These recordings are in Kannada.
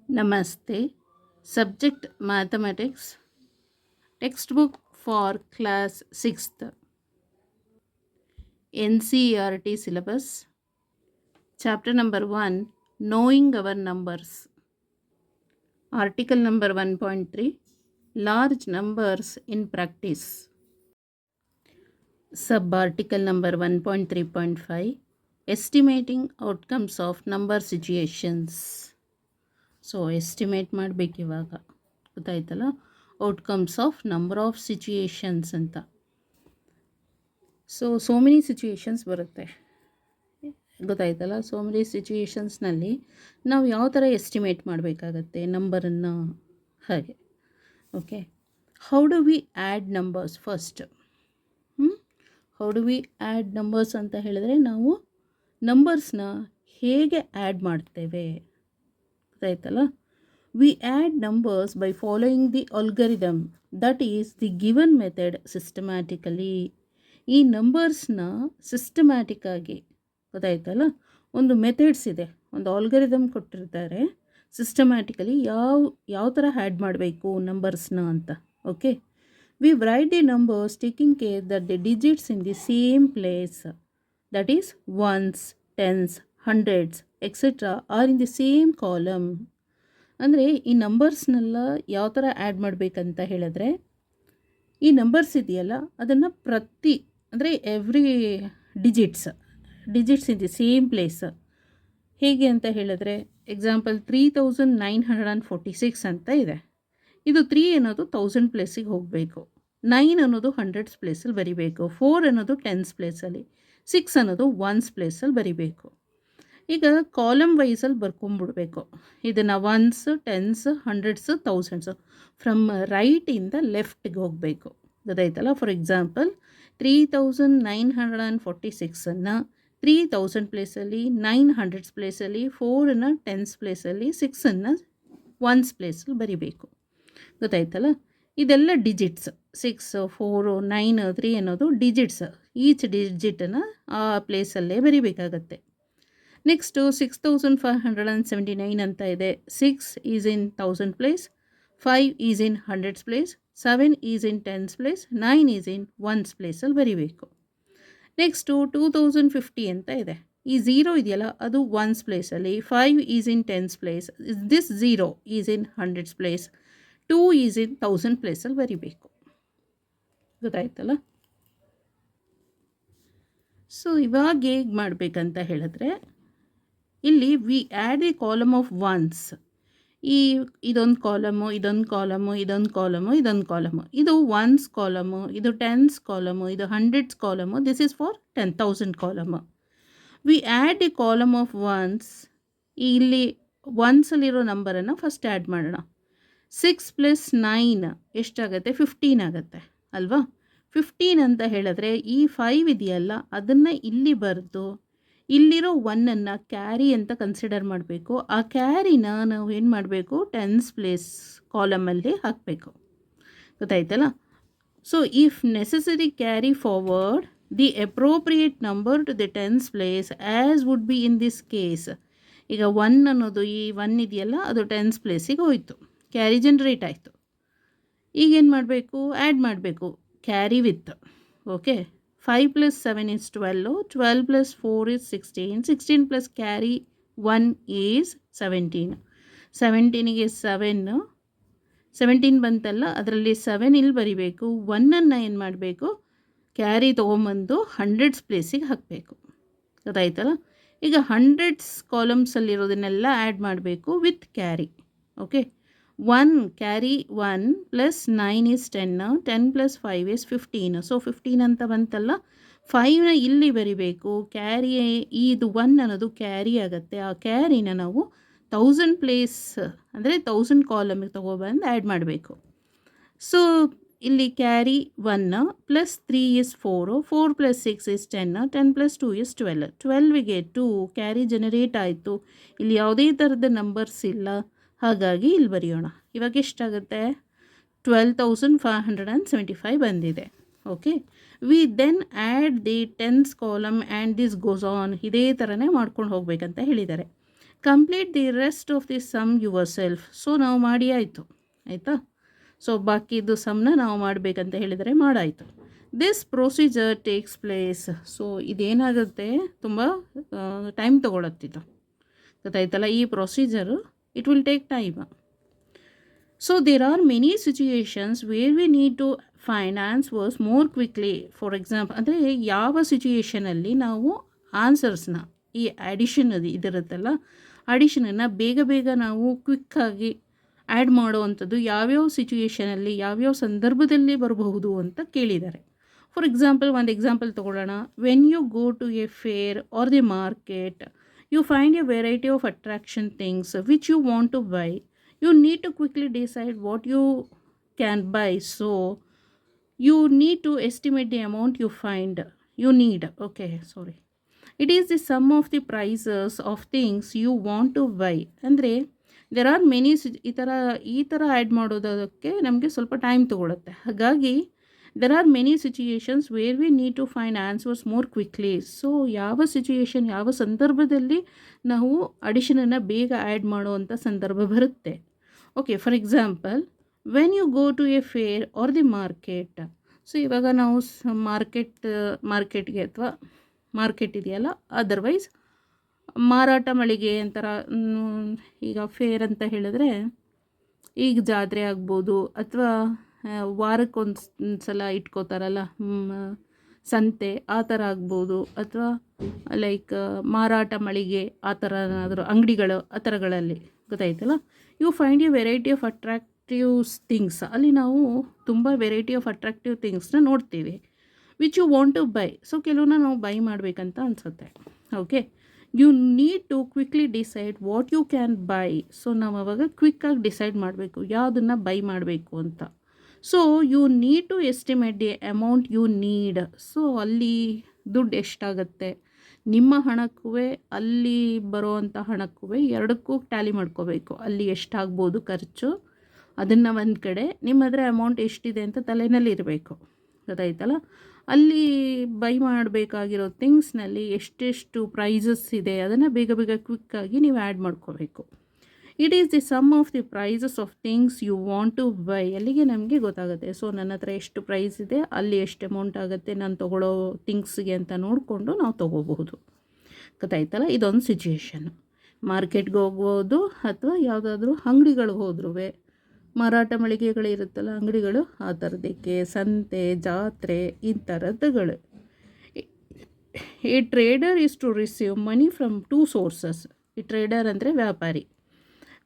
Namaste. Subject Mathematics. Textbook for class 6th. NCERT syllabus. Chapter number 1. Knowing our numbers. Article number 1.3. Large numbers in practice. Sub-article number 1.3.5. Estimating outcomes of number situations. So estimate ಮಾಡಬೇಕು ಇವಾಗ ಗೊತ್ತಾಯ್ತಲ್ಲ, outcomes of number of situations ಅಂತ. ಸೋ ಮೆನಿ ಸಿಚುಯೇಷನ್ಸ್ ಬರುತ್ತೆ, ಗೊತ್ತಾಯ್ತಲ್ಲ. ಸೋ ಮೆನಿ ಸಿಚುಯೇಷನ್ಸ್ನಲ್ಲಿ ನಾವು ಯಾವ ಥರ ಎಸ್ಟಿಮೇಟ್ ಮಾಡಬೇಕಾಗತ್ತೆ ನಂಬರನ್ನು, ಹಾಗೆ. Okay, how do we add numbers first? How do we add numbers ಅಂತ ಹೇಳಿದ್ರೆ ನಾವು ನಂಬರ್ಸ್ನ ಹೇಗೆ ಆ್ಯಡ್ ಮಾಡ್ತೇವೆ ಗೊತ್ತಾಯ್ತಲ್ಲ. We add numbers by following the algorithm, that is the given method systematically. ಈ ನಂಬರ್ಸ್ನ ಸಿಸ್ಟಮ್ಯಾಟಿಕ್ ಆಗಿ, ಗೊತ್ತಾಯ್ತಲ್ಲ, ಒಂದು ಮೆಥಡ್ಸ್ ಇದೆ, ಒಂದು ಆಲ್ಗರಿದಮ್ ಕೊಟ್ಟಿರ್ತಾರೆ, ಸಿಸ್ಟಮ್ಯಾಟಿಕಲಿ ಯಾವ ಥರ ಆ್ಯಡ್ ಮಾಡಬೇಕು ನಂಬರ್ಸ್ನ ಅಂತ. Okay, we write the numbers taking care that the digits in the same place, that is ones, tens, hundreds etcetera are in the same column. ಅಂದರೆ ಈ ನಂಬರ್ಸ್ನೆಲ್ಲ ಯಾವ ಥರ ಆ್ಯಡ್ ಮಾಡಬೇಕಂತ ಹೇಳಿದ್ರೆ, ಈ ನಂಬರ್ಸ್ ಇದೆಯಲ್ಲ ಅದನ್ನು ಅಂದರೆ every digits in the same place. ಹೇಗೆ ಅಂತ ಹೇಳಿದ್ರೆ, ಎಕ್ಸಾಂಪಲ್ 3946 ಅಂತ ಇದೆ. ಇದು 3 ಅನ್ನೋದು 1000 ಪ್ಲೇಸಿಗೆ ಹೋಗಬೇಕು, 9 ಅನ್ನೋದು 100s ಪ್ಲೇಸಲ್ಲಿ ಬರಿಬೇಕು, 4 ಅನ್ನೋದು 10s ಪ್ಲೇಸಲ್ಲಿ, 6 ಅನ್ನೋದು 1s ಪ್ಲೇಸಲ್ಲಿ ಬರಿಬೇಕು. ಈಗ ಕಾಲಮ್ ವೈಸಲ್ಲಿ ಬರ್ಕೊಂಬಿಡ್ಬೇಕು ಇದನ್ನು, ones, tens, hundreds, thousands, from ರೈಟಿಂದ ಲೆಫ್ಟ್ಗೆ ಹೋಗಬೇಕು, ಗೊತ್ತಾಯ್ತಲ್ಲ. ಫಾರ್ ಎಕ್ಸಾಂಪಲ್ 3946ಅನ್ನು 3000 ಪ್ಲೇಸಲ್ಲಿ, 900s ಪ್ಲೇಸಲ್ಲಿ, 4ಅನ್ನು 10s ಪ್ಲೇಸಲ್ಲಿ, 6ಅನ್ನು 1s ಪ್ಲೇಸಲ್ಲಿ ಬರಿಬೇಕು, ಗೊತ್ತಾಯ್ತಲ್ಲ. ಇದೆಲ್ಲ ಡಿಜಿಟ್ಸ್, 6, 4, 9, 3 ಅನ್ನೋದು ಡಿಜಿಟ್ಸ್. ಈಚ್ ಡಿಜಿಟನ್ನು ಆ ಪ್ಲೇಸಲ್ಲೇ ಬರಿಬೇಕಾಗತ್ತೆ. ನೆಕ್ಸ್ಟು 6579 ಅಂತ ಇದೆ. 6 is in 1000 place, 5 is in 100s place, 7 is in 10s place, 9 is in 1s ಪ್ಲೇಸಲ್ಲಿ ಬರಿಬೇಕು. ನೆಕ್ಸ್ಟು 2050 ಅಂತ ಇದೆ. ಈ 0 ಇದೆಯಲ್ಲ ಅದು 1s ಪ್ಲೇಸಲ್ಲಿ, 5 is in 10s place, this 0 is in 100s place, 2 is in 1000 ಪ್ಲೇಸಲ್ಲಿ ಬರಿಬೇಕು, ಗೊತ್ತಾಯ್ತಲ್ಲ. ಸೊ ಇವಾಗ ಹೇಗೆ ಮಾಡಬೇಕಂತ ಹೇಳಿದ್ರೆ, ಇಲ್ಲಿ we add the column of once. ಇದೊಂದು ಕಾಲಮು, ಇದೊಂದು ಕಾಲಮು, ಇದೊಂದು ಕಾಲಮು, ಇದೊಂದು ಕಾಲಮು, ಇದು 1s ಕಾಲಮು, ಇದು 10s ಕಾಲಮು, ಇದು 100s column, this is for 10,000 column. We add the column of once. ಇಲ್ಲಿ ಒನ್ಸಲ್ಲಿರೋ ನಂಬರನ್ನು ಫಸ್ಟ್ ಆ್ಯಡ್ ಮಾಡೋಣ. 6 + 9 ಎಷ್ಟಾಗುತ್ತೆ? 15 ಆಗುತ್ತೆ ಅಲ್ವಾ. 15 ಅಂತ ಹೇಳಿದ್ರೆ ಈ 5 ಇದೆಯಲ್ಲ ಅದನ್ನು ಇಲ್ಲಿ ಬರೆದು ಇಲ್ಲಿರೋ 1ಅನ್ನು ಕ್ಯಾರಿ ಅಂತ ಕನ್ಸಿಡರ್ ಮಾಡಬೇಕು. ಆ ಕ್ಯಾರಿನ ನಾವು ಏನು ಮಾಡಬೇಕು? 10s ಪ್ಲೇಸ್ ಕಾಲಮಲ್ಲಿ ಹಾಕಬೇಕು, ಗೊತ್ತಾಯ್ತಲ್ಲ. So if necessary carry forward the appropriate number two the 10s place as would be in this case. ಈಗ 1 ಅನ್ನೋದು, ಈ 1 ಇದೆಯಲ್ಲ ಅದು 10s ಪ್ಲೇಸಿಗೆ ಹೋಯಿತು, ಕ್ಯಾರಿ ಜನ್ರೇಟ್ ಆಯಿತು. ಈಗೇನು ಮಾಡಬೇಕು? ಆ್ಯಡ್ ಮಾಡಬೇಕು carry with. Okay, 5 + 7 is 12, 12 + 4 is 16, 16 plus carry 1 is 17, 17ಗೆ 17 ಬಂತಲ್ಲ, ಅದರಲ್ಲಿ 7 ಇಲ್ಲಿ ಬರಿಬೇಕು. 1ಅನ್ನು ಏನು ಮಾಡಬೇಕು? ಕ್ಯಾರಿ ತೊಗೊಂಬಂದು 100s ಪ್ಲೇಸಿಗೆ ಹಾಕಬೇಕು, ಗೊತ್ತಾಯ್ತಲ್ಲ. ಈಗ 100s ಕಾಲಮ್ಸಲ್ಲಿರೋದನ್ನೆಲ್ಲ ಆ್ಯಡ್ ಮಾಡಬೇಕು with carry. Okay, 1 carry 1 + 9 is 10, 10 + 5 is 15. So 15 ಅಂತ ಬಂತಲ್ಲ, 5ನ ಇಲ್ಲಿ ಬರಿಬೇಕು. ಕ್ಯಾರಿ, ಇದು 1 ಅನ್ನೋದು ಕ್ಯಾರಿ ಆಗುತ್ತೆ. ಆ ಕ್ಯಾರಿನ ನಾವು 1000 ಪ್ಲೇಸ್ ಅಂದರೆ 1000 ಕಾಲಮಿಗೆ ತೊಗೊಬಂದು ಆ್ಯಡ್ ಮಾಡಬೇಕು. ಸೊ ಇಲ್ಲಿ carry 1 + 3 is 4, 4 + 6 is 10, 10 + 2 is 12, 12ಗೆ 2 carry generate ಆಯಿತು. ಇಲ್ಲಿ ಯಾವುದೇ ಥರದ ನಂಬರ್ಸ್ ಇಲ್ಲ, ಹಾಗಾಗಿ ಇಲ್ಲಿ ಬರೆಯೋಣ. ಇವಾಗ ಎಷ್ಟಾಗುತ್ತೆ? 12,575 ಬಂದಿದೆ. Okay, we then add the 10s column and this goes on. ಇದೇ ಥರನೇ ಮಾಡ್ಕೊಂಡು ಹೋಗಬೇಕಂತ ಹೇಳಿದ್ದಾರೆ. Complete the rest of the sum yourself. So ನಾವು ಮಾಡಿ ಆಯಿತು, ಆಯಿತಾ. ಸೊ ಬಾಕಿದು ಸಮ್ನ ನಾವು ಮಾಡಬೇಕಂತ ಹೇಳಿದರೆ ಮಾಡಾಯಿತು. This procedure takes place. So ಇದೇನಾಗುತ್ತೆ, ತುಂಬ ಟೈಮ್ ತೊಗೊಳತ್ತಿತ್ತು, ಗೊತ್ತಾಯ್ತಲ್ಲ. ಈ procedure it will take time. So there are many situations where we need to find answers more quickly. For example, ಅಂದರೆ ಯಾವ ಸಿಚುಯೇಷನಲ್ಲಿ ನಾವು ಆನ್ಸರ್ಸ್ನ, ಈ ಅಡಿಷನ್ ಇದಿರುತ್ತಲ್ಲ, ಅಡಿಷನನ್ನು ಬೇಗ ಬೇಗ ನಾವು ಕ್ವಿಕ್ಕಾಗಿ ಆ್ಯಡ್ ಮಾಡುವಂಥದ್ದು ಯಾವ್ಯಾವ ಸಿಚುಯೇಷನಲ್ಲಿ, ಯಾವ್ಯಾವ ಸಂದರ್ಭದಲ್ಲಿ ಬರಬಹುದು ಅಂತ ಕೇಳಿದ್ದಾರೆ. ಫಾರ್ ಎಕ್ಸಾಂಪಲ್, ಒಂದು ಎಕ್ಸಾಂಪಲ್ ತೊಗೊಳ್ಳೋಣ. When you go to a fair or the market, you find a variety of attraction things which you want to buy. You need to quickly decide what you can buy. So you need to estimate the amount you need. Okay, sorry. It is the sum of the prices of things you want to buy. ಅಂದರೆ there are many ಈ ಥರ ಆ್ಯಡ್ ಮಾಡೋದಕ್ಕೆ ನಮಗೆ ಸ್ವಲ್ಪ ಟೈಮ್ ತೊಗೊಳುತ್ತೆ. ಹಾಗಾಗಿ there are many situations where we need to find answers more quickly. So ಯಾವ ಸಿಚುಯೇಷನ್, ಯಾವ ಸಂದರ್ಭದಲ್ಲಿ ನಾವು ಅಡಿಷನನ್ನು ಬೇಗ ಆ್ಯಡ್ ಮಾಡುವಂಥ ಸಂದರ್ಭ ಬರುತ್ತೆ. Okay, for example, when you go to a fair or the market. So ಇವಾಗ ನಾವು ಮಾರ್ಕೆಟ್ಗೆ ಅಥವಾ ಮಾರ್ಕೆಟ್ ಇದೆಯಲ್ಲ, ಅದರ್ವೈಸ್ ಮಾರಾಟ ಮಳಿಗೆ ಅಂತಾರ. ಈಗ ಫೇರ್ ಅಂತ ಹೇಳಿದ್ರೆ ಈಗ ಜಾತ್ರೆ ಆಗ್ಬೋದು, ಅಥವಾ ವಾರಕ್ಕೊಂದು ಸಲ ಇಟ್ಕೋತಾರಲ್ಲ ಸಂತೆ, ಆ ಥರ ಆಗ್ಬೋದು, ಅಥವಾ ಲೈಕ್ ಮಾರಾಟ ಮಳಿಗೆ ಆ ಥರ ಏನಾದರೂ ಅಂಗಡಿಗಳು, ಆ ಥರಗಳಲ್ಲಿ, ಗೊತ್ತಾಯ್ತಲ್ಲ. You find a variety of attractive things. ಅಲ್ಲಿ ನಾವು ತುಂಬ ವೆರೈಟಿ ಆಫ್ ಅಟ್ರಾಕ್ಟಿವ್ ಥಿಂಗ್ಸ್ನ ನೋಡ್ತೀವಿ, which you want to buy. So ಕೆಲವನ್ನ ನಾವು ಬೈ ಮಾಡಬೇಕಂತ ಅನಿಸುತ್ತೆ. Okay, you need to quickly decide what you can buy. So ನಾವು ಅವಾಗ ಕ್ವಿಕ್ಕಾಗಿ ಡಿಸೈಡ್ ಮಾಡಬೇಕು ಯಾವುದನ್ನು ಬೈ ಮಾಡಬೇಕು ಅಂತ. So you need to estimate the amount you need. So ಅಲ್ಲಿ ದುಡ್ಡು ಎಷ್ಟಾಗುತ್ತೆ, ನಿಮ್ಮ ಹಣಕ್ಕೂ ಅಲ್ಲಿ ಬರೋವಂಥ ಹಣಕ್ಕೂ ಎರಡಕ್ಕೂ ಟ್ಯಾಲಿ ಮಾಡ್ಕೋಬೇಕು. ಅಲ್ಲಿ ಎಷ್ಟಾಗ್ಬೋದು ಖರ್ಚು, ಅದನ್ನು ಒಂದು ಕಡೆ, ನಿಮ್ಮ ಹತ್ರ ಅಮೌಂಟ್ ಎಷ್ಟಿದೆ ಅಂತ ತಲೆಯಲ್ಲಿ ಇರಬೇಕು, ಗೊತ್ತಾಯ್ತಲ್ಲ. ಅಲ್ಲಿ ಬೈ ಮಾಡಬೇಕಾಗಿರೋ ಥಿಂಗ್ಸ್ನಲ್ಲಿ ಎಷ್ಟೆಷ್ಟು ಪ್ರೈಸಸ್ ಇದೆ ಅದನ್ನು ಬೇಗ ಬೇಗ ಕ್ವಿಕ್ಕಾಗಿ ನೀವು ಆ್ಯಡ್ ಮಾಡ್ಕೋಬೇಕು. It is the sum of the prices of things you want to buy. ಅಲ್ಲಿಗೆ ನಮಗೆ ಗೊತ್ತಾಗುತ್ತೆ. ಸೊ ನನ್ನ ಹತ್ರ ಎಷ್ಟು ಪ್ರೈಸ್ ಇದೆ, ಅಲ್ಲಿ ಎಷ್ಟು ಅಮೌಂಟ್ ಆಗುತ್ತೆ ನಾನು ತೊಗೊಳ್ಳೋ ಥಿಂಗ್ಸ್ಗೆ ಅಂತ ನೋಡಿಕೊಂಡು ನಾವು ತೊಗೋಬಹುದು, ಗೊತ್ತಾಯ್ತಲ್ಲ. ಇದೊಂದು ಸಿಚುಯೇಷನ್. ಮಾರ್ಕೆಟ್ಗೆ ಹೋಗ್ಬೋದು, ಅಥವಾ ಯಾವುದಾದ್ರೂ ಅಂಗಡಿಗಳಿಗೆ ಹೋದ್ರೂ, ಮಾರಾಟ ಮಳಿಗೆಗಳಿರುತ್ತಲ್ಲ ಅಂಗಡಿಗಳು, ಆ ಥರದಕ್ಕೆ, ಸಂತೆ, ಜಾತ್ರೆ, ಈ ಥರದ್ದುಗಳು. ಈ trader is to receive money from 2 sources. ಈ ಟ್ರೇಡರ್ ಅಂದರೆ ವ್ಯಾಪಾರಿ.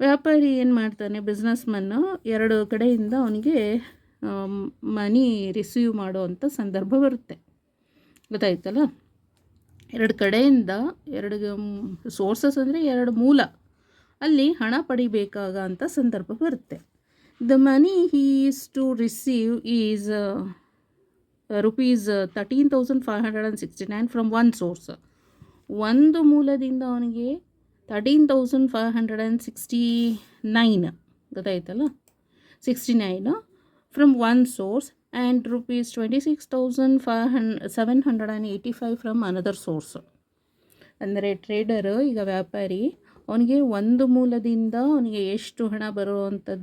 ವ್ಯಾಪಾರಿ ಏನು ಮಾಡ್ತಾನೆ, ಬಿಸ್ನೆಸ್ ಮನ್ನು 2 ಕಡೆಯಿಂದ ಅವನಿಗೆ ಮನಿ ರಿಸೀವ್ ಮಾಡೋವಂಥ ಸಂದರ್ಭ ಬರುತ್ತೆ, ಗೊತ್ತಾಯ್ತಲ್ಲ. 2 ಕಡೆಯಿಂದ, 2 ಸೋರ್ಸಸ್ ಅಂದರೆ 2 ಮೂಲ, ಅಲ್ಲಿ ಹಣ ಪಡಿಬೇಕಾಗ ಅಂಥ ಸಂದರ್ಭ ಬರುತ್ತೆ. The money he is to receive is rupees 13,569 from one source. ಒಂದು ಮೂಲದಿಂದ ಅವನಿಗೆ 13,569, ಗೊತ್ತಾಯ್ತಲ್ಲ, 69 from one source, and rupees 26,785 from another source. ಅಂದರೆ ಟ್ರೇಡರು, ಈಗ ವ್ಯಾಪಾರಿ, ಅವನಿಗೆ ಒಂದು ಮೂಲದಿಂದ ಅವನಿಗೆ ಎಷ್ಟು ಹಣ ಬರುತ್ತೆ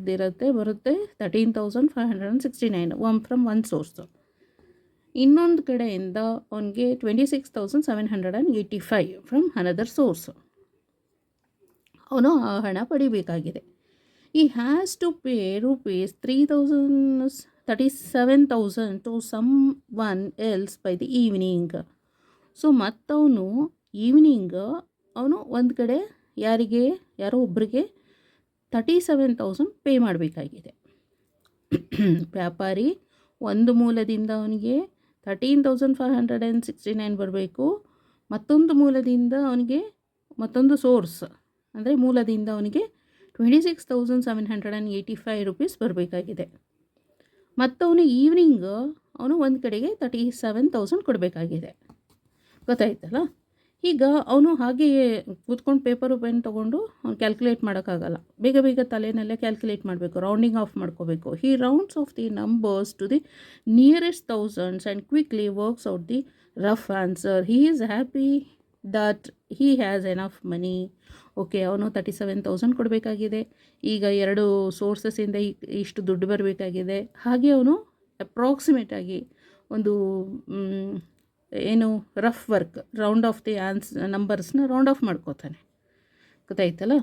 13,569 ಫ್ರಮ್ ಒನ್ ಸೋರ್ಸು. ಇನ್ನೊಂದು ಕಡೆಯಿಂದ ಅವನಿಗೆ 26,785 ಫ್ರಮ್ ಅನದರ್ ಸೋರ್ಸು. ಅವನು ಆ ಹಣ ಪಡಿಬೇಕಾಗಿದೆ. He has to pay rupees 37,000 to someone else by the evening. So ಮತ್ತವನು ಈವ್ನಿಂಗ್ ಅವನು ಒಂದು ಕಡೆ ಯಾರೋ ಒಬ್ಬರಿಗೆ 37,000 ಪೇ ಮಾಡಬೇಕಾಗಿದೆ. ವ್ಯಾಪಾರಿ ಒಂದು ಮೂಲದಿಂದ ಅವನಿಗೆ 13,569 ಬರಬೇಕು, ಮತ್ತೊಂದು ಮೂಲದಿಂದ ಅವನಿಗೆ, ಮತ್ತೊಂದು ಸೋರ್ಸ್ ಅಂದರೆ ಮೂಲದಿಂದ ಅವನಿಗೆ 26,785 ರೂಪೀಸ್ ಬರಬೇಕಾಗಿದೆ. ಮತ್ತವನು ಈವ್ನಿಂಗ್ ಅವನು ಒಂದು ಕಡೆಗೆ 37,000 ಕೊಡಬೇಕಾಗಿದೆ, ಗೊತ್ತಾಯ್ತಲ್ಲ. ಈಗ ಅವನು ಹಾಗೆಯೇ ಕೂತ್ಕೊಂಡು ಪೇಪರು ಪೆನ್ ತೊಗೊಂಡು ಅವ್ನು ಕ್ಯಾಲ್ಕುಲೇಟ್ ಮಾಡೋಕ್ಕಾಗಲ್ಲ, ಬೇಗ ಬೇಗ ತಲೆನಲ್ಲೇ ಕ್ಯಾಲ್ಕುಲೇಟ್ ಮಾಡಬೇಕು, ರೌಂಡಿಂಗ್ ಆಫ್ ಮಾಡ್ಕೋಬೇಕು. He rounds off the numbers to the nearest thousands and quickly works out the rough answer. He is happy that he has enough money. Okay, ಅವನು 37,000 ಕೊಡಬೇಕಾಗಿದೆ. ಈಗ 2 ಸೋರ್ಸಸ್ಸಿಂದ ಇಷ್ಟು ದುಡ್ಡು ಬರಬೇಕಾಗಿದೆ. ಹಾಗೆ ಅವನು ಅಪ್ರಾಕ್ಸಿಮೇಟಾಗಿ ಒಂದು ಏನು rough work round off the ನಂಬರ್ಸ್ನ ರೌಂಡ್ ಆಫ್ ಮಾಡ್ಕೋತಾನೆ. ಗೊತ್ತಾಯ್ತಲ್ಲ?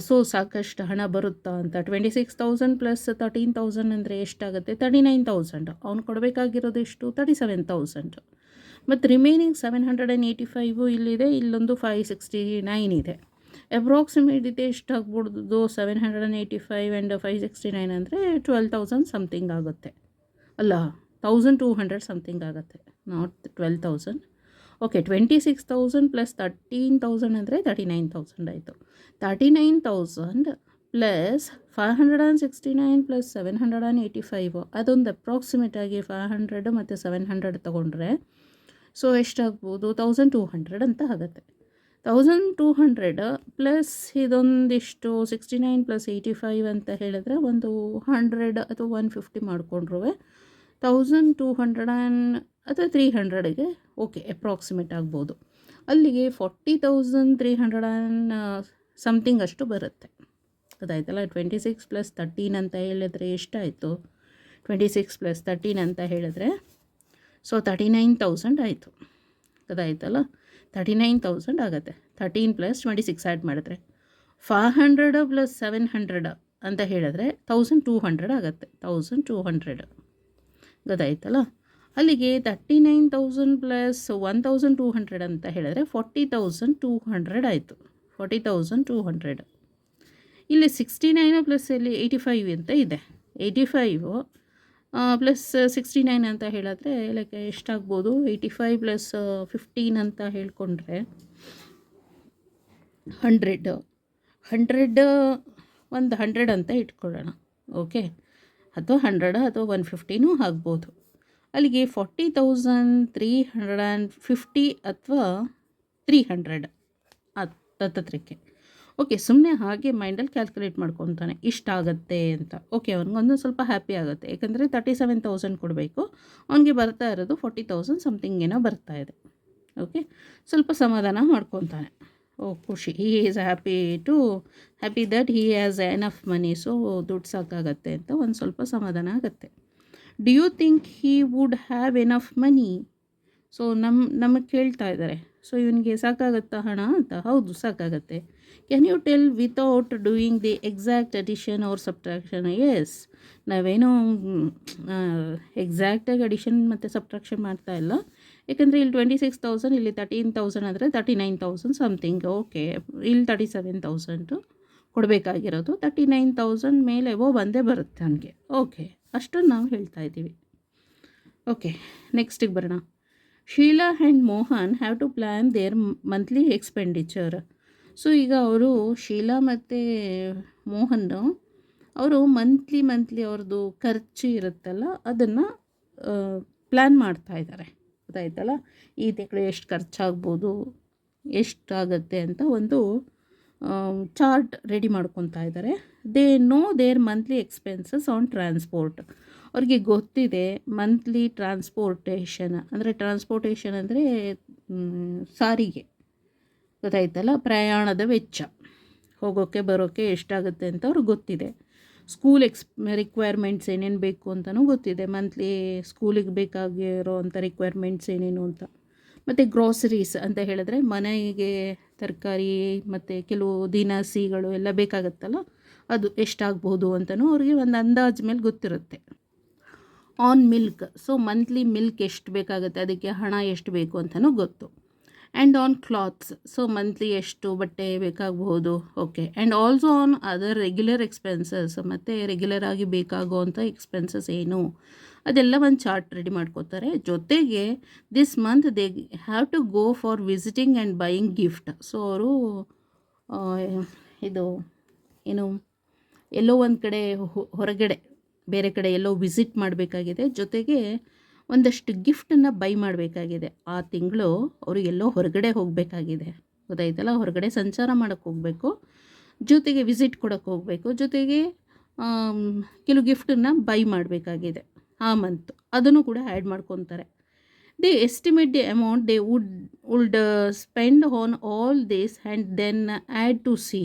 ಸೊ ಸಾಕಷ್ಟು ಹಣ ಬರುತ್ತಾ ಅಂತ. 26,000 ಪ್ಲಸ್ 13,000 ಅಂದರೆ ಎಷ್ಟಾಗುತ್ತೆ? 39,000. ಅವ್ನು ಕೊಡಬೇಕಾಗಿರೋದು ಎಷ್ಟು? 37,000. ಮತ್ತು ರಿಮೈನಿಂಗ್ 785 ಇಲ್ಲಿದೆ, ಇಲ್ಲೊಂದು 569 ಇದೆ. ಅಪ್ರಾಕ್ಸಿಮೇಟ್ ಇದೆ ಎಷ್ಟಾಗ್ಬಿಡ್ದು? 785 ಆ್ಯಂಡ್ 569 ಅಂದರೆ 12,000 ಸಮಥಿಂಗ್ ಆಗುತ್ತೆ ಅಲ್ಲ, 1,200 ಸಮಥಿಂಗ್ ಆಗುತ್ತೆ, ನಾಟ್ 12,000. ಓಕೆ, 26,000 ಪ್ಲಸ್ 13,000 ಅಂದರೆ 39,000 ಆಯಿತು. 39,000 ಪ್ಲಸ್ 569 ಪ್ಲಸ್ 785, ಅದೊಂದು ಅಪ್ರಾಕ್ಸಿಮೇಟಾಗಿ 500 ಮತ್ತು 700 ತೊಗೊಂಡ್ರೆ ಸೊ ಎಷ್ಟಾಗ್ಬೋದು? 1,200 ಅಂತ ಆಗುತ್ತೆ. 1,200 ಪ್ಲಸ್ ಇದೊಂದಿಷ್ಟು 69 ಪ್ಲಸ್ 85 ಅಂತ ಹೇಳಿದ್ರೆ ಒಂದು 100 ಅಥವಾ 150 ಮಾಡಿಕೊಂಡ್ರೂ 1,200 ಅಥವಾ 300ಗೆ ಓಕೆ ಅಪ್ರಾಕ್ಸಿಮೇಟ್ ಆಗ್ಬೋದು. ಅಲ್ಲಿಗೆ 40,300 ಸಮಥಿಂಗ್ ಅಷ್ಟು ಬರುತ್ತೆ. ಅದಾಯ್ತಲ್ಲ? 26 ಪ್ಲಸ್ 13 ಅಂತ ಹೇಳಿದ್ರೆ ಎಷ್ಟಾಯಿತು? 26 ಪ್ಲಸ್ 13 ಅಂತ ಹೇಳಿದ್ರೆ ಸೊ 39,000 ಆಯಿತು. ಅದಾಯ್ತಲ್ಲ? 39,000 ಆಗುತ್ತೆ. 13 ಪ್ಲಸ್ 26 ಆ್ಯಡ್ ಮಾಡಿದ್ರೆ 500 ಪ್ಲಸ್ 700 ಅಂತ ಹೇಳಿದ್ರೆ 1,200 ಆಗುತ್ತೆ. 1,200 ಗೊತ್ತಾಯ್ತಲ್ಲ? ಅಲ್ಲಿಗೆ 39,000 ಪ್ಲಸ್ 1,200 ಅಂತ ಹೇಳಿದ್ರೆ 40,200 ಆಯಿತು. 40,200. ಇಲ್ಲಿ 69 ಪ್ಲಸ್ ಇಲ್ಲಿ 85 ಅಂತ ಇದೆ. 85 ಪ್ಲಸ್ 69 ಅಂತ ಹೇಳಿದ್ರೆ ಲೈಕ್ ಎಷ್ಟಾಗ್ಬೋದು? 85 ಪ್ಲಸ್ 15 ಅಂತ ಹೇಳ್ಕೊಂಡ್ರೆ 100 ಒಂದು 100 ಅಂತ ಇಟ್ಕೊಳ್ಳೋಣ. ಓಕೆ, ಅಥವಾ 100 ಅಥವಾ 150 ಆಗ್ಬೋದು. ಅಲ್ಲಿಗೆ 40,350 ಅಥವಾ 300 ಹತ್ತತ್ರಕ್ಕೆ. ಓಕೆ, ಸುಮ್ಮನೆ ಹಾಗೆ ಮೈಂಡಲ್ಲಿ ಕ್ಯಾಲ್ಕುಲೇಟ್ ಮಾಡ್ಕೊತಾನೆ ಇಷ್ಟಾಗತ್ತೆ ಅಂತ. ಓಕೆ, ಅವ್ನಿಗೊಂದು ಸ್ವಲ್ಪ ಹ್ಯಾಪಿ ಆಗುತ್ತೆ, ಯಾಕಂದರೆ 37,000 ಕೊಡಬೇಕು, ಅವನಿಗೆ ಬರ್ತಾ ಇರೋದು 40,000 ಸಮಥಿಂಗ್ ಏನೋ ಬರ್ತಾ ಇದೆ. ಓಕೆ, ಸ್ವಲ್ಪ ಸಮಾಧಾನ ಮಾಡ್ಕೊತಾನೆ. ಓ ಖುಷಿ, he is happy that he has enough money. So ದುಡ್ಡು ಸಾಕಾಗತ್ತೆ ಅಂತ ಒಂದು ಸ್ವಲ್ಪ ಸಮಾಧಾನ ಆಗುತ್ತೆ. Do you think he would have enough money? So ನಮಗೆ ಕೇಳ್ತಾ ಇದ್ದಾರೆ, ಸೊ ಇವನಿಗೆ ಸಾಕಾಗುತ್ತಾ ಹಣ ಅಂತ. ಹೌದು, ಸಾಕಾಗತ್ತೆ. Can you tell without doing the exact addition or subtraction? Yes, ನಾವೇನು ಎಕ್ಸಾಕ್ಟಾಗಿ ಅಡಿಷನ್ ಮತ್ತು ಸಬ್ಟ್ರಾಕ್ಷನ್ ಮಾಡ್ತಾ ಇಲ್ಲ, ಯಾಕಂದರೆ ಇಲ್ಲಿ 26,000 ಇಲ್ಲಿ 13,000 ಅಂದರೆ 39,000 ಸಮಥಿಂಗ್. ಓಕೆ, ಇಲ್ಲಿ 37,000 ಕೊಡಬೇಕಾಗಿರೋದು, 39,000 ಮೇಲೆ ಬಂದೇ ಬರುತ್ತೆ ನನಗೆ. ಓಕೆ, ಅಷ್ಟನ್ನು ನಾವು ಹೇಳ್ತಾ ಇದ್ದೀವಿ. ಓಕೆ, ನೆಕ್ಸ್ಟಿಗೆ ಬರೋಣ. Sheela and Mohan have to plan their monthly expenditure. So ಈಗ ಅವರು ಶೀಲಾ ಮತ್ತು ಮೋಹನ್ ಅವರು ಮಂತ್ಲಿ ಅವ್ರದ್ದು ಖರ್ಚು ಇರುತ್ತಲ್ಲ ಅದನ್ನು ಪ್ಲ್ಯಾನ್ ಮಾಡ್ತಾ ಇದ್ದಾರೆ. ಗೊತ್ತಾಯ್ತಲ್ಲ? ಈ ತಿಂಗಳು ಎಷ್ಟು ಖರ್ಚಾಗ್ಬೋದು, ಎಷ್ಟಾಗತ್ತೆ ಅಂತ ಒಂದು ಚಾರ್ಟ್ ರೆಡಿ ಮಾಡ್ಕೊತಾ ಇದ್ದಾರೆ. They know their monthly expenses on transport. ಅವ್ರಿಗೆ ಗೊತ್ತಿದೆ ಮಂತ್ಲಿ ಟ್ರಾನ್ಸ್ಪೋರ್ಟೇಷನ್ ಅಂದರೆ ಸಾರಿಗೆ. ಗೊತ್ತಾಯ್ತಲ್ಲ? ಪ್ರಯಾಣದ ವೆಚ್ಚ, ಹೋಗೋಕ್ಕೆ ಬರೋಕ್ಕೆ ಎಷ್ಟಾಗುತ್ತೆ ಅಂತ ಅವ್ರಿಗೆ ಗೊತ್ತಿದೆ. ಸ್ಕೂಲ್ ರಿಕ್ವೈರ್ಮೆಂಟ್ಸ್ ಏನೇನು ಬೇಕು ಅಂತಲೂ ಗೊತ್ತಿದೆ, ಮಂತ್ಲಿ ಸ್ಕೂಲಿಗೆ ಬೇಕಾಗಿರೋ ಅಂಥ ರಿಕ್ವೈರ್ಮೆಂಟ್ಸ್ ಏನೇನು ಅಂತ. ಮತ್ತು ಗ್ರಾಸರೀಸ್ ಅಂತ ಹೇಳಿದ್ರೆ ಮನೆಗೆ ತರಕಾರಿ ಮತ್ತು ಕೆಲವು ದಿನಸಿಗಳು ಎಲ್ಲ ಬೇಕಾಗುತ್ತಲ್ಲ, ಅದು ಎಷ್ಟಾಗ್ಬೋದು ಅಂತಲೂ ಅವ್ರಿಗೆ ಒಂದು ಅಂದಾಜು ಮೇಲೆ ಗೊತ್ತಿರುತ್ತೆ. On milk, so monthly milk ಎಷ್ಟು ಬೇಕಾಗುತ್ತೆ, ಅದಕ್ಕೆ ಹಣ ಎಷ್ಟು ಬೇಕು ಅಂತಲೂ ಗೊತ್ತು. And on clothes, so monthly ಎಷ್ಟು ಬಟ್ಟೆ ಬೇಕಾಗಬಹುದು. Okay, and also on other regular expenses, ಮತ್ತು ರೆಗ್ಯುಲರ್ ಆಗಿ ಬೇಕಾಗುವಂಥ ಎಕ್ಸ್ಪೆನ್ಸಸ್ ಏನು, ಅದೆಲ್ಲ ಒಂದು ಚಾರ್ಟ್ ರೆಡಿ ಮಾಡ್ಕೋತಾರೆ. ಜೊತೆಗೆ this month they have to go for visiting and buying gift. So ಅವರು ಇದು ಏನು ಎಲ್ಲೋ ಒಂದು ಕಡೆ ಹೊರಗಡೆ ಬೇರೆ ಕಡೆ ಎಲ್ಲೋ ವಿಸಿಟ್ ಮಾಡಬೇಕಾಗಿದೆ, ಜೊತೆಗೆ ಒಂದಷ್ಟು ಗಿಫ್ಟನ್ನು ಬೈ ಮಾಡಬೇಕಾಗಿದೆ. ಆ ತಿಂಗಳು ಅವರು ಎಲ್ಲೋ ಹೊರಗಡೆ ಹೋಗಬೇಕಾಗಿದೆ. ಗೊತ್ತಾಯ್ತಲ್ಲ? ಹೊರಗಡೆ ಸಂಚಾರ ಮಾಡೋಕ್ಕೆ ಹೋಗಬೇಕು, ಜೊತೆಗೆ ವಿಸಿಟ್ ಕೊಡೋಕ್ಕೆ ಹೋಗಬೇಕು, ಜೊತೆಗೆ ಕೆಲವು ಗಿಫ್ಟನ್ನು ಬೈ ಮಾಡಬೇಕಾಗಿದೆ ಆ ಮಂತ್. ಅದನ್ನು ಕೂಡ ಆ್ಯಡ್ ಮಾಡ್ಕೊತಾರೆ. They estimate the amount they would spend on all this and then add to see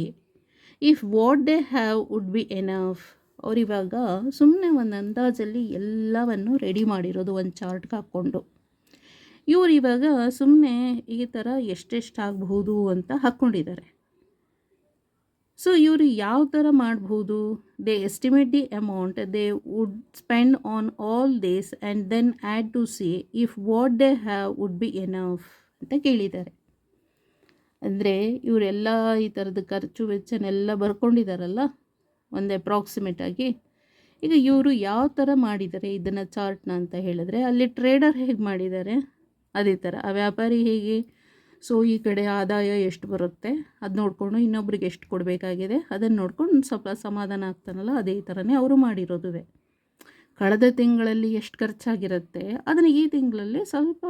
if what they have would be enough. ಅವರಿವಾಗ ಸುಮ್ಮನೆ ಒಂದು ಅಂದಾಜಲ್ಲಿ ಎಲ್ಲವನ್ನು ರೆಡಿ ಮಾಡಿರೋದು ಒಂದು ಚಾರ್ಟ್ಗೆ ಹಾಕ್ಕೊಂಡು. ಇವರು ಇವಾಗ ಸುಮ್ಮನೆ ಈ ಥರ ಎಷ್ಟೆಷ್ಟು ಆಗಬಹುದು ಅಂತ ಹಾಕ್ಕೊಂಡಿದ್ದಾರೆ. ಸೊ ಇವರು ಯಾವ ಥರ ಮಾಡ್ಬೋದು? They estimate the amount they would spend on all this and then add to see if what they have would be enough ಅಂತ ಕೇಳಿದ್ದಾರೆ. ಅಂದರೆ ಇವರೆಲ್ಲ ಈ ಥರದ ಖರ್ಚು ವೆಚ್ಚನೆಲ್ಲ ಬರ್ಕೊಂಡಿದ್ದಾರಲ್ಲ ಒಂದು ಅಪ್ರಾಕ್ಸಿಮೇಟಾಗಿ. ಈಗ ಇವರು ಯಾವ ಥರ ಮಾಡಿದ್ದಾರೆ ಇದನ್ನು ಚಾರ್ಟ್ನ ಅಂತ ಹೇಳಿದ್ರೆ, ಅಲ್ಲಿ ಟ್ರೇಡರ್ ಹೇಗೆ ಮಾಡಿದ್ದಾರೆ ಅದೇ ಥರ ಆ ವ್ಯಾಪಾರಿ ಹೇಗೆ. ಸೊ ಈ ಕಡೆ ಆದಾಯ ಎಷ್ಟು ಬರುತ್ತೆ ಅದು ನೋಡಿಕೊಂಡು ಇನ್ನೊಬ್ರಿಗೆ ಎಷ್ಟು ಕೊಡಬೇಕಾಗಿದೆ ಅದನ್ನು ನೋಡ್ಕೊಂಡು ಸ್ವಲ್ಪ ಸಮಾಧಾನ ಆಗ್ತಾನಲ್ಲ, ಅದೇ ಥರನೇ ಅವರು ಮಾಡಿರೋದುವೆ. ಕಳೆದ ತಿಂಗಳಲ್ಲಿ ಎಷ್ಟು ಖರ್ಚಾಗಿರುತ್ತೆ ಅದನ್ನು ಈ ತಿಂಗಳಲ್ಲಿ ಸ್ವಲ್ಪ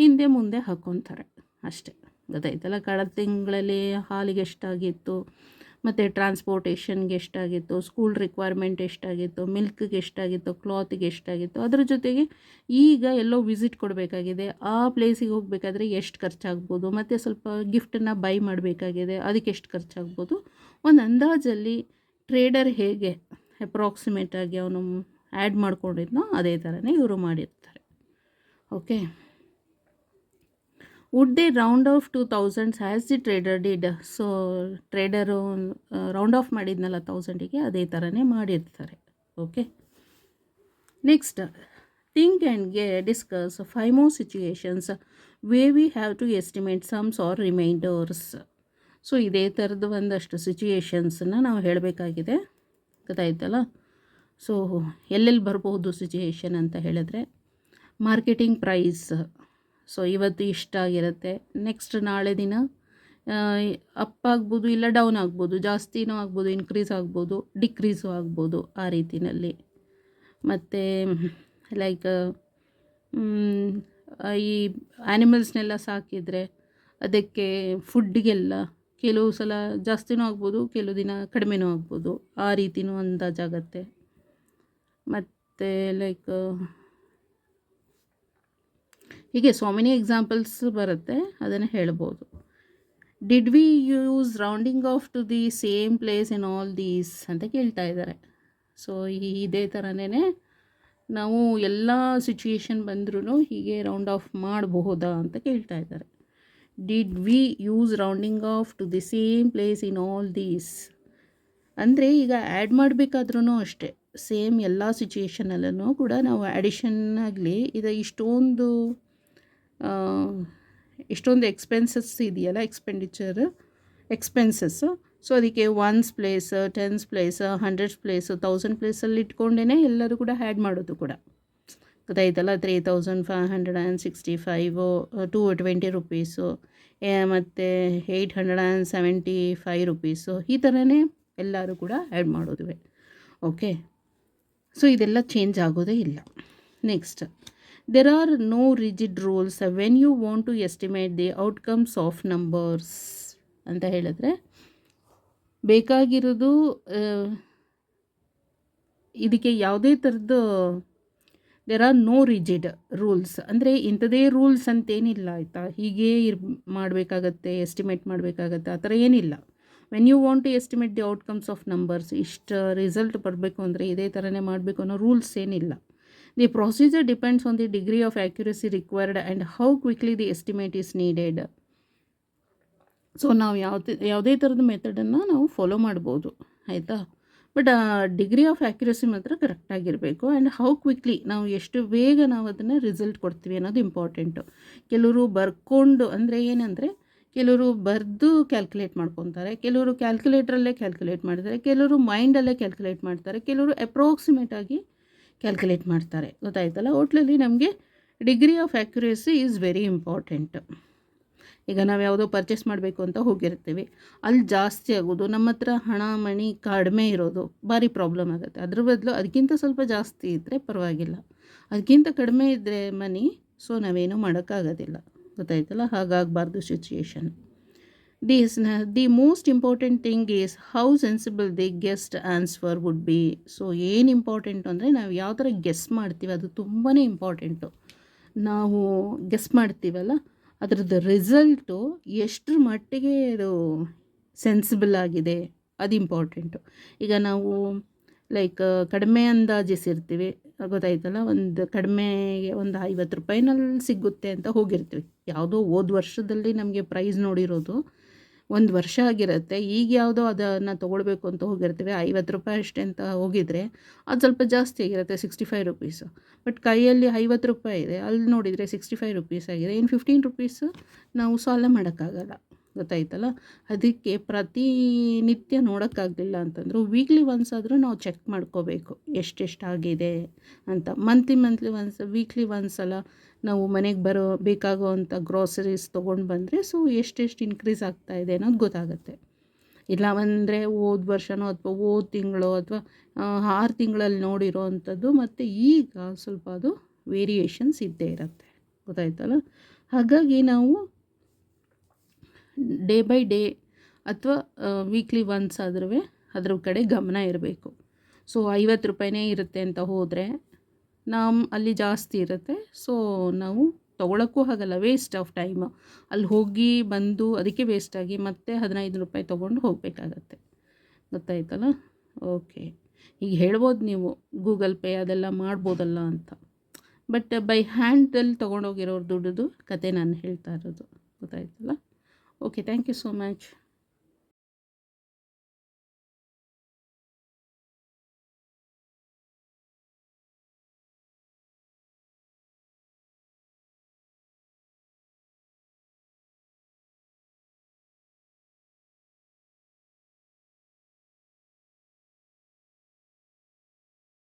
ಹಿಂದೆ ಮುಂದೆ ಹಾಕ್ಕೊತಾರೆ ಅಷ್ಟೇ. ಗೊತ್ತಾಯ್ತಲ್ಲ, ಕಳೆದ ತಿಂಗಳಲ್ಲಿ ಹಾಲಿಗೆ ಎಷ್ಟಾಗಿತ್ತು, ಮತ್ತು ಟ್ರಾನ್ಸ್ಪೋರ್ಟೇಷನ್ಗೆ ಎಷ್ಟಾಗಿತ್ತು, ಸ್ಕೂಲ್ ರಿಕ್ವೈರ್ಮೆಂಟ್ ಎಷ್ಟಾಗಿತ್ತು, ಮಿಲ್ಕ್ಗೆ ಎಷ್ಟಾಗಿತ್ತು, ಕ್ಲಾತಿಗೆ ಎಷ್ಟಾಗಿತ್ತು, ಅದ್ರ ಜೊತೆಗೆ ಈಗ ಎಲ್ಲೋ ವಿಸಿಟ್ ಕೊಡಬೇಕಾಗಿದೆ, ಆ ಪ್ಲೇಸಿಗೆ ಹೋಗಬೇಕಾದ್ರೆ ಎಷ್ಟು ಖರ್ಚಾಗ್ಬೋದು, ಮತ್ತು ಸ್ವಲ್ಪ ಗಿಫ್ಟನ್ನು ಬೈ ಮಾಡಬೇಕಾಗಿದೆ ಅದಕ್ಕೆ ಎಷ್ಟು ಖರ್ಚಾಗ್ಬೋದು, ಒಂದು ಅಂದಾಜಲ್ಲಿ ಟ್ರೇಡರ್ ಹೇಗೆ ಅಪ್ರಾಕ್ಸಿಮೇಟಾಗಿ ಅವನು ಆ್ಯಡ್ ಮಾಡ್ಕೊಂಡಿದ್ನೋ ಅದೇ ಥರನೇ ಇವರು ಮಾಡಿರ್ತಾರೆ. Okay, would they round off 2000 as the trader did. So trader round off ಮಾಡಿದ್ನಲ್ಲ 1000ಗೆ ಅದೇ ಥರನೇ ಮಾಡಿರ್ತಾರೆ. Okay, next think and discuss 5 more situations where we have to estimate sums or reminders. So ಇದೇ ಥರದ್ದು ಒಂದಷ್ಟು ಸಿಚುಯೇಷನ್ಸನ್ನು ನಾವು ಹೇಳಬೇಕಾಗಿದೆ. ಗೊತ್ತಾಯ್ತಲ್ಲ. ಸೊ ಎಲ್ಲೆಲ್ಲಿ ಬರ್ಬೋದು ಸಿಚುಯೇಷನ್ ಅಂತ ಹೇಳಿದ್ರೆ, ಮಾರ್ಕೆಟಿಂಗ್ ಪ್ರೈಸ್. ಸೊ ಇವತ್ತು ಇಷ್ಟ ಆಗಿರುತ್ತೆ, ನೆಕ್ಸ್ಟ್ ನಾಳೆ ದಿನ ಅಪ್ ಆಗ್ಬೋದು ಇಲ್ಲ ಡೌನ್ ಆಗ್ಬೋದು, ಜಾಸ್ತಿನೂ ಆಗ್ಬೋದು, ಇನ್ಕ್ರೀಸ್ ಆಗ್ಬೋದು, ಡಿಕ್ರೀಸು ಆಗ್ಬೋದು, ಆ ರೀತಿಯಲ್ಲಿ. ಮತ್ತು ಲೈಕ್ ಈ ಆ್ಯನಿಮಲ್ಸ್ನೆಲ್ಲ ಸಾಕಿದರೆ ಅದಕ್ಕೆ ಫುಡ್ಡಿಗೆಲ್ಲ ಕೆಲವು ಸಲ ಜಾಸ್ತಿನೂ ಆಗ್ಬೋದು, ಕೆಲವು ದಿನ ಕಡಿಮೆನೂ ಆಗ್ಬೋದು, ಆ ರೀತಿನೂ ಅಂದಾಜಾಗತ್ತೆ. ಮತ್ತು ಲೈಕ್ ಹೀಗೆ ಸೋ ಮೆನಿ ಎಕ್ಸಾಂಪಲ್ಸ್ ಬರುತ್ತೆ, ಅದನ್ನು ಹೇಳ್ಬೋದು. Did we use rounding off to the same place in all these ಅಂತ ಕೇಳ್ತಾ ಇದ್ದಾರೆ. ಸೊ ಇದೇ ಥರನೇ ನಾವು ಎಲ್ಲ ಸಿಚುಯೇಷನ್ ಬಂದ್ರೂ ಹೀಗೆ ರೌಂಡ್ ಆಫ್ ಮಾಡಬಹುದಾ ಅಂತ ಕೇಳ್ತಾ ಇದ್ದಾರೆ. Did we use rounding off to the same place in all these ಅಂದರೆ ಈಗ ಆ್ಯಡ್ ಮಾಡಬೇಕಾದ್ರೂ ಅಷ್ಟೇ, ಸೇಮ್ ಎಲ್ಲ ಸಿಚುಯೇಷನಲ್ಲೂ ಕೂಡ ನಾವು ಆ್ಯಡಿಷನ್ ಆಗಲಿ ಇದು ಇಷ್ಟೊಂದು ಎಕ್ಸ್ಪೆನ್ಸಸ್ ಇದೆಯಲ್ಲ, ಎಕ್ಸ್ಪೆನ್ಸಸ್ಸು. ಸೊ ಅದಕ್ಕೆ 1's place, 10's place, 100's place, 1000 ಪ್ಲೇಸಲ್ಲಿ ಇಟ್ಕೊಂಡೇ ಎಲ್ಲರೂ ಕೂಡ ಆ್ಯಡ್ ಮಾಡೋದು ಕೂಡ. ಗೊತ್ತಾಯ್ತಲ್ಲ, 3565 220 ರುಪೀಸು, ಮತ್ತು 875 ರುಪೀಸು, ಈ ಥರನೇ ಎಲ್ಲರೂ ಕೂಡ ಆ್ಯಡ್ ಮಾಡೋದುವೆ. ಓಕೆ, ಸೊ ಇದೆಲ್ಲ ಚೇಂಜ್ ಆಗೋದೇ ಇಲ್ಲ. Next, there are no rigid rules when you want to estimate the outcomes of numbers ಅಂತ ಹೇಳಿದ್ರೆ, ಬೇಕಾಗಿರೋದು ಇದಕ್ಕೆ ಯಾವುದೇ ಥರದ್ದು there are no rigid rules ಅಂದರೆ ಇಂಥದೇ ರೂಲ್ಸ್ ಅಂತೇನಿಲ್ಲ ಆಯಿತಾ, ಹೀಗೇ ಮಾಡಬೇಕಾಗತ್ತೆ, ಎಸ್ಟಿಮೇಟ್ ಮಾಡಬೇಕಾಗತ್ತೆ, ಆ ಥರ ಏನಿಲ್ಲ. When you want to estimate the outcomes of numbers, ಇಷ್ಟು ರಿಸಲ್ಟ್ ಬರಬೇಕು ಅಂದರೆ ಇದೇ ಥರನೇ ಮಾಡಬೇಕು ಅನ್ನೋ ರೂಲ್ಸ್ ಏನಿಲ್ಲ. The procedure depends on the degree of accuracy required and how quickly the estimate is needed. So ನಾವು ಯಾವುದೇ ಥರದ ಮೆಥಡನ್ನು ನಾವು ಫಾಲೋ ಮಾಡ್ಬೋದು ಆಯಿತಾ, ಬಟ್ ಡಿಗ್ರಿ ಆಫ್ ಆ್ಯಕ್ಯುರಸಿ ಮಾತ್ರ ಕರೆಕ್ಟಾಗಿರಬೇಕು. ಆ್ಯಂಡ್ ಹೌ ಕ್ವಿಕ್ಲಿ, ನಾವು ಎಷ್ಟು ಬೇಗ ನಾವು ಅದನ್ನು ರಿಸಲ್ಟ್ ಕೊಡ್ತೀವಿ ಅನ್ನೋದು ಇಂಪಾರ್ಟೆಂಟು. ಕೆಲವರು ಬರ್ಕೊಂಡು ಅಂದರೆ ಏನಂದರೆ, ಕೆಲವರು ಬರೆದು ಕ್ಯಾಲ್ಕುಲೇಟ್ ಮಾಡ್ಕೊತಾರೆ, ಕೆಲವರು ಕ್ಯಾಲ್ಕುಲೇಟ್ರಲ್ಲೇ ಕ್ಯಾಲ್ಕುಲೇಟ್ ಮಾಡ್ತಾರೆ, ಕೆಲವರು ಮೈಂಡಲ್ಲೇ ಕ್ಯಾಲ್ಕುಲೇಟ್ ಮಾಡ್ತಾರೆ, ಕೆಲವರು ಅಪ್ರಾಕ್ಸಿಮೇಟಾಗಿ ಕ್ಯಾಲ್ಕುಲೇಟ್ ಮಾಡ್ತಾರೆ. ಗೊತ್ತಾಯ್ತಲ್ಲ, ಒಟ್ಲಲ್ಲಿ ನಮಗೆ degree of accuracy is very important. ಈಗ ನಾವು ಯಾವುದೋ ಪರ್ಚೇಸ್ ಮಾಡಬೇಕು ಅಂತ ಹೋಗಿರ್ತೀವಿ, ಅಲ್ಲಿ ಜಾಸ್ತಿ ಆಗೋದು, ನಮ್ಮ ಹತ್ರ ಹಣ ಮಣಿ ಕಡಿಮೆ ಇರೋದು ಭಾರಿ ಪ್ರಾಬ್ಲಮ್ ಆಗುತ್ತೆ. ಅದ್ರ ಬದಲು ಅದಕ್ಕಿಂತ ಸ್ವಲ್ಪ ಜಾಸ್ತಿ ಇದ್ದರೆ ಪರವಾಗಿಲ್ಲ, ಅದಕ್ಕಿಂತ ಕಡಿಮೆ ಇದ್ದರೆ ಮನಿ, ಸೊ ನಾವೇನೂ ಮಾಡೋಕ್ಕಾಗೋದಿಲ್ಲ. ಗೊತ್ತಾಯ್ತಲ್ಲ, ಹಾಗಾಗಬಾರ್ದು situation. The most important thing is how sensible the guessed answer would be. So ಏನು ಇಂಪಾರ್ಟೆಂಟು ಅಂದರೆ ನಾವು ಯಾವ ಥರ ಗೆಸ್ ಮಾಡ್ತೀವಿ ಅದು ತುಂಬಾ ಇಂಪಾರ್ಟೆಂಟು. ನಾವು ಗೆಸ್ ಮಾಡ್ತೀವಲ್ಲ, ಅದರದ್ದು ರಿಸಲ್ಟು ಎಷ್ಟರ ಮಟ್ಟಿಗೆ ಅದು ಸೆನ್ಸಿಬಲ್ ಆಗಿದೆ ಅದು ಇಂಪಾರ್ಟೆಂಟು. ಈಗ ನಾವು ಲೈಕ್ ಕಡಿಮೆ ಅಂದಾಜಿಸಿರ್ತೀವಿ, ಗೊತ್ತಾಯ್ತಲ್ಲ, ಒಂದು ಕಡಿಮೆಗೆ ಒಂದು 50 ರೂಪಾಯಿನಲ್ಲಿ ಸಿಗುತ್ತೆ ಅಂತ ಹೋಗಿರ್ತೀವಿ. ಯಾವುದೋ ಹೋದ ವರ್ಷದಲ್ಲಿ ನಮಗೆ ಪ್ರೈಸ್ ನೋಡಿರೋದು 1 ವರ್ಷ ಆಗಿರುತ್ತೆ. ಈಗ ಯಾವುದೋ ಅದನ್ನು ತೊಗೊಳ್ಬೇಕು ಅಂತ ಹೋಗಿರ್ತೀವಿ, 50 ರೂಪಾಯಿ ಅಷ್ಟೇ ಅಂತ ಹೋಗಿದರೆ ಅದು ಸ್ವಲ್ಪ ಜಾಸ್ತಿ ಆಗಿರುತ್ತೆ, 65 ರುಪೀಸು. ಬಟ್ ಕೈಯಲ್ಲಿ 50 ರೂಪಾಯಿ ಇದೆ, ಅಲ್ಲಿ ನೋಡಿದರೆ 65 ರುಪೀಸ್ ಆಗಿದೆ. ಇನ್ನು 15 ರುಪೀಸು ನಾವು ಸಾಲ ಮಾಡೋಕ್ಕಾಗಲ್ಲ, ಗೊತ್ತಾಯ್ತಲ್ಲ. ಅದಕ್ಕೆ ಪ್ರತಿನಿತ್ಯ ನೋಡೋಕ್ಕಾಗಲಿಲ್ಲ ಅಂತಂದರೂ ವೀಕ್ಲಿ ಒನ್ಸ್ ಆದರೂ ನಾವು ಚೆಕ್ ಮಾಡ್ಕೋಬೇಕು ಎಷ್ಟೆಷ್ಟಾಗಿದೆ ಅಂತ. ಮಂತ್ಲಿ ಒನ್ಸ್, ವೀಕ್ಲಿ ಒಂದ್ಸಲ ನಾವು ಮನೆಗೆ ಬೇಕಾಗುವಂಥ ಗ್ರೋಸರೀಸ್ ತೊಗೊಂಡು ಬಂದರೆ ಸೊ ಎಷ್ಟೆಷ್ಟು ಇನ್ಕ್ರೀಸ್ ಆಗ್ತಾಯಿದೆ ಅನ್ನೋದು ಗೊತ್ತಾಗುತ್ತೆ. ಇಲ್ಲ ಅಂದರೆ ಹೋದ ವರ್ಷನೋ ಅಥವಾ ಹೋದ ತಿಂಗಳೋ ಅಥವಾ 6 ತಿಂಗಳಲ್ಲಿ ನೋಡಿರೋ ಅಂಥದ್ದು ಮತ್ತು ಈಗ ಸ್ವಲ್ಪ ಅದು ವೇರಿಯೇಷನ್ಸ್ ಇದ್ದೇ ಇರುತ್ತೆ, ಗೊತ್ತಾಯ್ತಲ್ಲ. ಹಾಗಾಗಿ ನಾವು ಡೇ ಬೈ ಡೇ ಅಥವಾ ವೀಕ್ಲಿ ಒನ್ಸ್ ಆದ್ರೂ ಅದ್ರ ಕಡೆ ಗಮನ ಇರಬೇಕು. ಸೊ 50 ರೂಪಾಯಿನೇ ಇರುತ್ತೆ ಅಂತ ಹೋದರೆ ಅಲ್ಲಿ ಜಾಸ್ತಿ ಇರುತ್ತೆ, ಸೊ ನಾವು ತೊಗೊಳಕ್ಕೂ ಆಗಲ್ಲ, ವೇಸ್ಟ್ ಆಫ್ ಟೈಮ್. ಅಲ್ಲಿ ಹೋಗಿ ಬಂದು ಅದಕ್ಕೆ ವೇಸ್ಟಾಗಿ ಮತ್ತೆ 15 ರೂಪಾಯಿ ತೊಗೊಂಡು ಹೋಗಬೇಕಾಗತ್ತೆ, ಗೊತ್ತಾಯ್ತಲ್ಲ. ಓಕೆ, ಈಗ ಹೇಳ್ಬೋದು ನೀವು ಗೂಗಲ್ ಪೇ ಅದೆಲ್ಲ ಮಾಡ್ಬೋದಲ್ಲ ಅಂತ, ಬಟ್ ಬೈ ಹ್ಯಾಂಡಲ್ಲಿ ತೊಗೊಂಡೋಗಿರೋರು ದುಡ್ಡು ಕತೆ ನಾನು ಹೇಳ್ತಾ ಇರೋದು, ಗೊತ್ತಾಯ್ತಲ್ಲ. Okay, thank you so much.